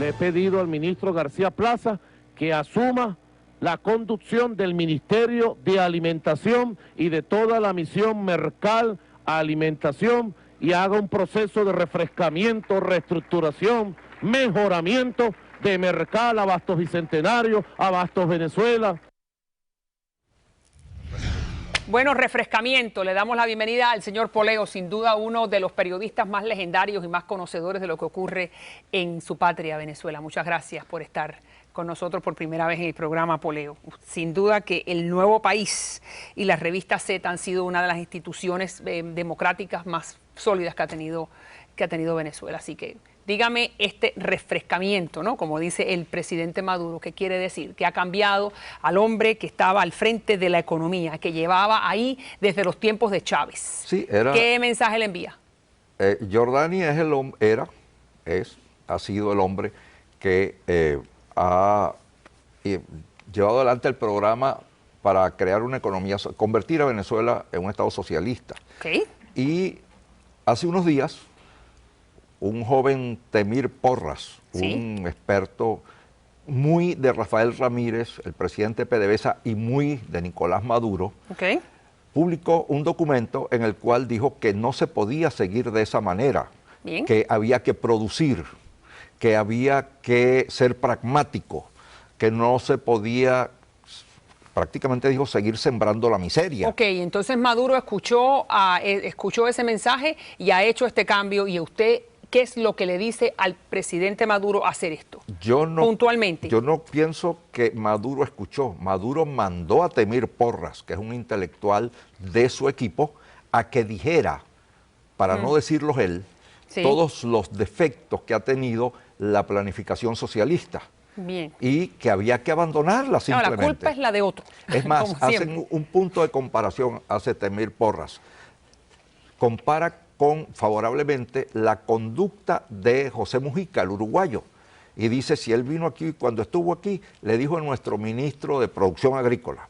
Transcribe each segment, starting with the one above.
Le he pedido al ministro García Plaza que asuma la conducción del Ministerio de Alimentación y de toda la misión Mercal Alimentación y haga un proceso de refrescamiento, reestructuración, mejoramiento de Mercal, Abastos Bicentenario, Abastos Venezuela. Bueno, refrescamiento. Le damos la bienvenida al señor Poleo, sin duda uno de los periodistas más legendarios y más conocedores de lo que ocurre en su patria, Venezuela. Muchas gracias por estar con nosotros por primera vez en el programa, Poleo. Sin duda que el Nuevo País y la revista Z han sido una de las instituciones democráticas más sólidas que ha tenido Venezuela. Así que dígame este refrescamiento, ¿no? Como dice el presidente Maduro, ¿qué quiere decir? Que ha cambiado al hombre que estaba al frente de la economía, que llevaba ahí desde los tiempos de Chávez. Sí, ¿Qué mensaje le envía? Giordani ha sido el hombre que ha llevado adelante el programa para crear una economía, convertir a Venezuela en un estado socialista. Okay. Y hace unos días, un joven Temir Porras, ¿sí? Un experto muy de Rafael Ramírez, el presidente PDVSA, y muy de Nicolás Maduro, okay, publicó un documento en el cual dijo que no se podía seguir de esa manera, bien, que había que producir, que había que ser pragmático, que no se podía, prácticamente dijo, seguir sembrando la miseria. Ok, entonces Maduro escuchó ese mensaje y ha hecho este cambio. ¿Y usted qué es lo que le dice al presidente Maduro hacer esto? Puntualmente. Yo no pienso que Maduro escuchó. Maduro mandó a Temir Porras, que es un intelectual de su equipo, a que dijera, para no decirlos él, sí, todos los defectos que ha tenido la planificación socialista. Bien. Y que había que abandonarla simplemente. No, la culpa es la de otro. Es más, hacen un punto de comparación, hace Temir Porras. Compara favorablemente la conducta de José Mujica, el uruguayo. Y dice, si él vino aquí, cuando estuvo aquí, le dijo a nuestro ministro de Producción Agrícola.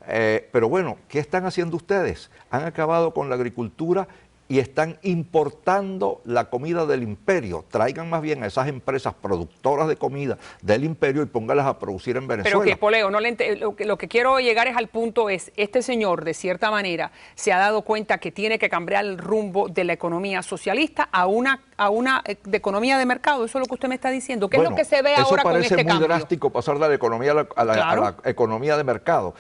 Pero bueno, ¿qué están haciendo ustedes? Han acabado con la agricultura y están importando la comida del imperio. Traigan más bien a esas empresas productoras de comida del imperio y póngalas a producir en Venezuela. Pero que, Poleo, lo que quiero llegar es al punto este señor, de cierta manera, se ha dado cuenta que tiene que cambiar el rumbo de la economía socialista a una de economía de mercado. ¿Eso es lo que usted me está diciendo? ¿Qué es lo que se ve ahora con este cambio? Eso parece muy drástico, pasar de la economía a la economía de mercado.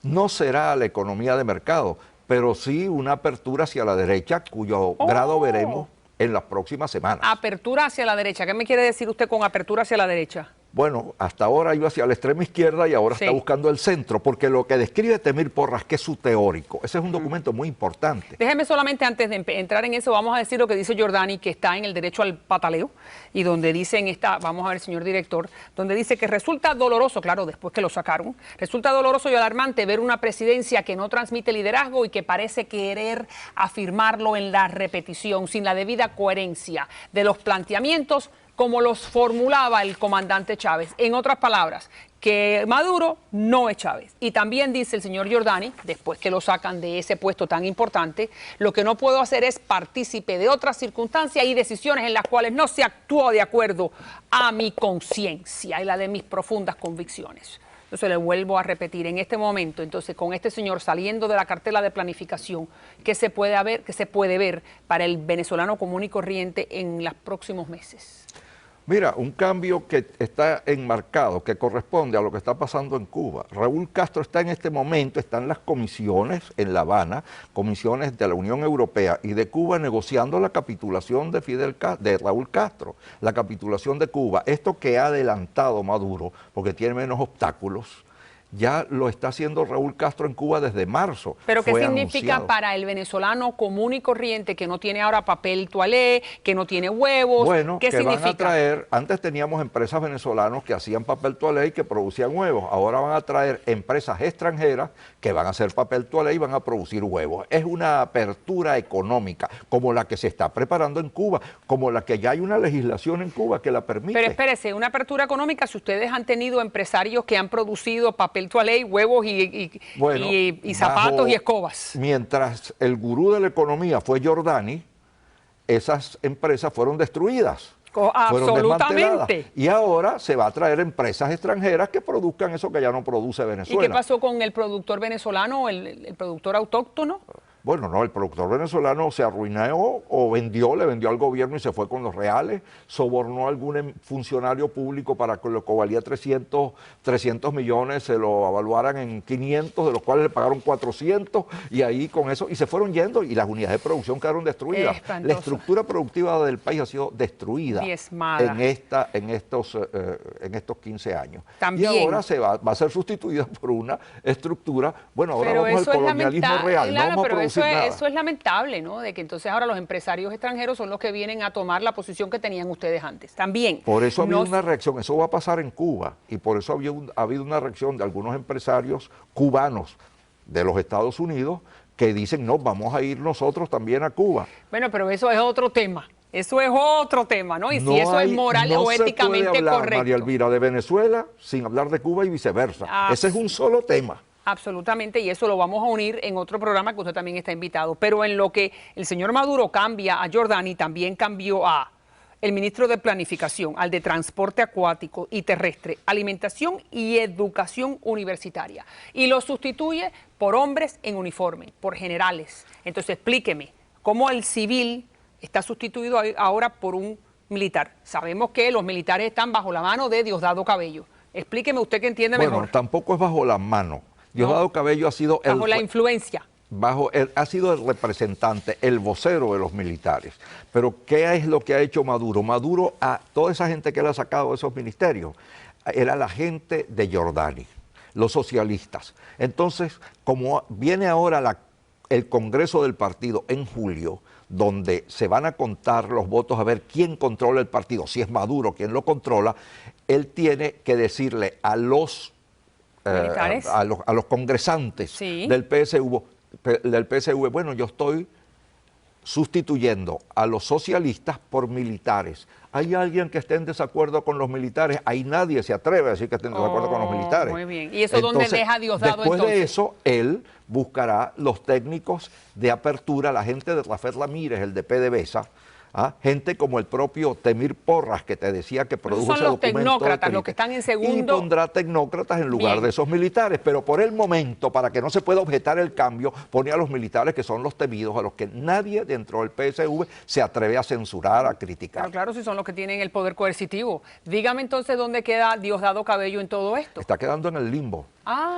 No será la economía de mercado, pero sí una apertura hacia la derecha, cuyo grado veremos en las próximas semanas. Apertura hacia la derecha. ¿Qué me quiere decir usted con apertura hacia la derecha? Bueno, hasta ahora iba hacia la extrema izquierda y ahora sí, está buscando el centro, porque lo que describe Temir Porras, que es su teórico, ese es un documento muy importante. Déjeme solamente, antes de entrar en eso, vamos a decir lo que dice Giordani, que está en el derecho al pataleo, y donde dice vamos a ver, señor director, donde dice que resulta doloroso, claro, después que lo sacaron, resulta doloroso y alarmante ver una presidencia que no transmite liderazgo y que parece querer afirmarlo en la repetición, sin la debida coherencia de los planteamientos como los formulaba el comandante Chávez. En otras palabras, que Maduro no es Chávez. Y también dice el señor Giordani, después que lo sacan de ese puesto tan importante, lo que no puedo hacer es partícipe de otras circunstancias y decisiones en las cuales no se actuó de acuerdo a mi conciencia y la de mis profundas convicciones. Entonces le vuelvo a repetir, en este momento, entonces con este señor saliendo de la cartela de planificación, ¿qué se puede ver para el venezolano común y corriente en los próximos meses? Mira, un cambio que está enmarcado, que corresponde a lo que está pasando en Cuba. Raúl Castro está en este momento, están las comisiones en La Habana, comisiones de la Unión Europea y de Cuba negociando la capitulación de Raúl Castro, la capitulación de Cuba. Esto que ha adelantado Maduro, porque tiene menos obstáculos, ya lo está haciendo Raúl Castro en Cuba desde marzo. ¿Pero qué significa para el venezolano común y corriente que no tiene ahora papel toalé, que no tiene huevos? Bueno, ¿qué significa? Van a traer, antes teníamos empresas venezolanas que hacían papel toalé y que producían huevos. Ahora van a traer empresas extranjeras que van a hacer papel toalé y van a producir huevos. Es una apertura económica como la que se está preparando en Cuba, como la que ya hay una legislación en Cuba que la permite. Pero espérese, una apertura económica, si ustedes han tenido empresarios que han producido papel toalé, huevos y zapatos y escobas. Mientras el gurú de la economía fue Giordani, esas empresas fueron destruidas. fueron desmanteladas. Absolutamente. Y ahora se va a traer empresas extranjeras que produzcan eso que ya no produce Venezuela. ¿Y qué pasó con el productor venezolano, el productor autóctono? Bueno, no, el productor venezolano se arruinó o vendió, le vendió al gobierno y se fue con los reales, sobornó a algún funcionario público para que lo que valía 300 millones se lo evaluaran en 500, de los cuales le pagaron 400, y ahí con eso, y se fueron yendo y las unidades de producción quedaron destruidas. Espantoso. La estructura productiva del país ha sido destruida Diezmada. en estos 15 años. También. Y ahora va a ser sustituida por una estructura, bueno, ahora Pero vamos eso al es colonialismo lamentable, real, claro, no vamos a pero producir nada. eso es lamentable, ¿no? De que entonces ahora los empresarios extranjeros son los que vienen a tomar la posición que tenían ustedes antes. También. Por eso ha habido una reacción, eso va a pasar en Cuba, y por eso ha habido una reacción de algunos empresarios cubanos de los Estados Unidos que dicen, no, vamos a ir nosotros también a Cuba. Bueno, pero eso es otro tema. Eso es otro tema, ¿no? Y si eso es moral o éticamente no se puede hablar, correcto. María Elvira, de Venezuela sin hablar de Cuba y viceversa. Ese es un solo tema. Absolutamente, y eso lo vamos a unir en otro programa que usted también está invitado. Pero en lo que el señor Maduro cambia a Jordani, también cambió a el ministro de Planificación, al de Transporte Acuático y Terrestre, Alimentación y Educación Universitaria. Y lo sustituye por hombres en uniforme, por generales. Entonces explíqueme, ¿cómo el civil está sustituido ahora por un militar? Sabemos que los militares están bajo la mano de Diosdado Cabello. Explíqueme usted que entiende mejor. Bueno, tampoco es bajo la mano. Diosdado Cabello ha sido bajo la influencia. Ha sido el representante, el vocero de los militares. Pero ¿qué es lo que ha hecho Maduro? Maduro, a toda esa gente que él ha sacado de esos ministerios, era la gente de Jordani, los socialistas. Entonces, como viene ahora el Congreso del partido en julio, donde se van a contar los votos a ver quién controla el partido, si es Maduro quien lo controla, él tiene que decirle a los a los congresantes del PSV, bueno, yo estoy sustituyendo a los socialistas por militares. ¿Hay alguien que esté en desacuerdo con los militares? Ahí nadie se atreve a decir que esté en desacuerdo con los militares. Muy bien. ¿Y eso dónde deja Diosdado después entonces? de eso, él buscará los técnicos de apertura, la gente de Rafael Ramírez, el de PDVSA, gente como el propio Temir Porras, que te decía que produjo ese documento. Son los tecnócratas los que están en segundo. Y pondrá tecnócratas en lugar de esos militares. Pero por el momento, para que no se pueda objetar el cambio, pone a los militares que son los temidos, a los que nadie dentro del PSV se atreve a censurar, a criticar. Pero claro, si son los que tienen el poder coercitivo. Dígame entonces dónde queda Diosdado Cabello en todo esto. Está quedando en el limbo.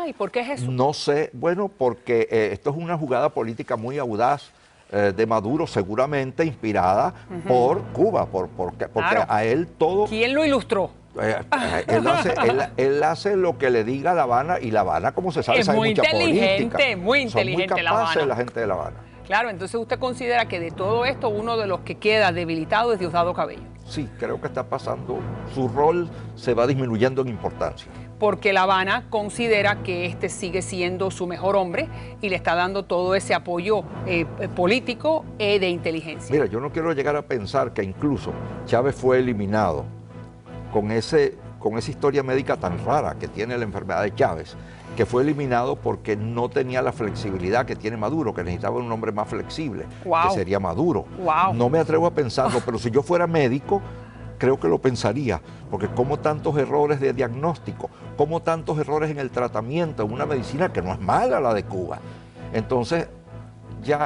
¿Y por qué es eso? No sé, bueno, porque esto es una jugada política muy audaz de Maduro, seguramente inspirada por Cuba, porque claro, a él todo... ¿Quién lo ilustró? Él hace lo que le diga La Habana, y La Habana, como se sabe, sabe mucha política. Muy inteligente Son muy capaces la gente de La Habana. Claro, entonces usted considera que de todo esto uno de los que queda debilitado es Diosdado Cabello. Sí, creo que está pasando, su rol se va disminuyendo en importancia. Porque La Habana considera que este sigue siendo su mejor hombre y le está dando todo ese apoyo político e de inteligencia. Mira, yo no quiero llegar a pensar que incluso Chávez fue eliminado con esa historia médica tan rara que tiene la enfermedad de Chávez, que fue eliminado porque no tenía la flexibilidad que tiene Maduro, que necesitaba un hombre más flexible, que sería Maduro. No me atrevo a pensarlo, pero si yo fuera médico, creo que lo pensaría, porque como tantos errores de diagnóstico, como tantos errores en el tratamiento, en una medicina que no es mala la de Cuba. Entonces,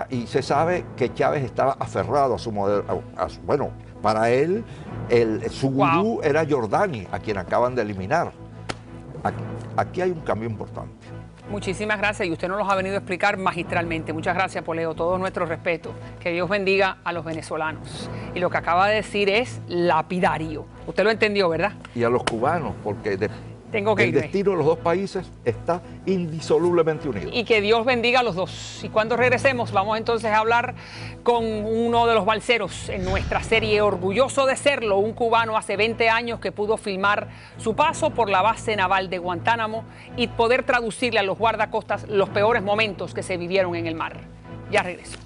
y se sabe que Chávez estaba aferrado a su modelo, bueno, para él, su gurú era Jordani, a quien acaban de eliminar. Aquí hay un cambio importante. Muchísimas gracias, y usted nos los ha venido a explicar magistralmente. Muchas gracias, Poleo, todo nuestro respeto. Que Dios bendiga a los venezolanos. Y lo que acaba de decir es lapidario. Usted lo entendió, ¿verdad? Y a los cubanos, porque el destino de los dos países está indisolublemente unido. Y que Dios bendiga a los dos. Y cuando regresemos, vamos entonces a hablar con uno de los balseros en nuestra serie Orgulloso de Serlo, un cubano hace 20 años que pudo filmar su paso por la base naval de Guantánamo y poder traducirle a los guardacostas los peores momentos que se vivieron en el mar. Ya regreso.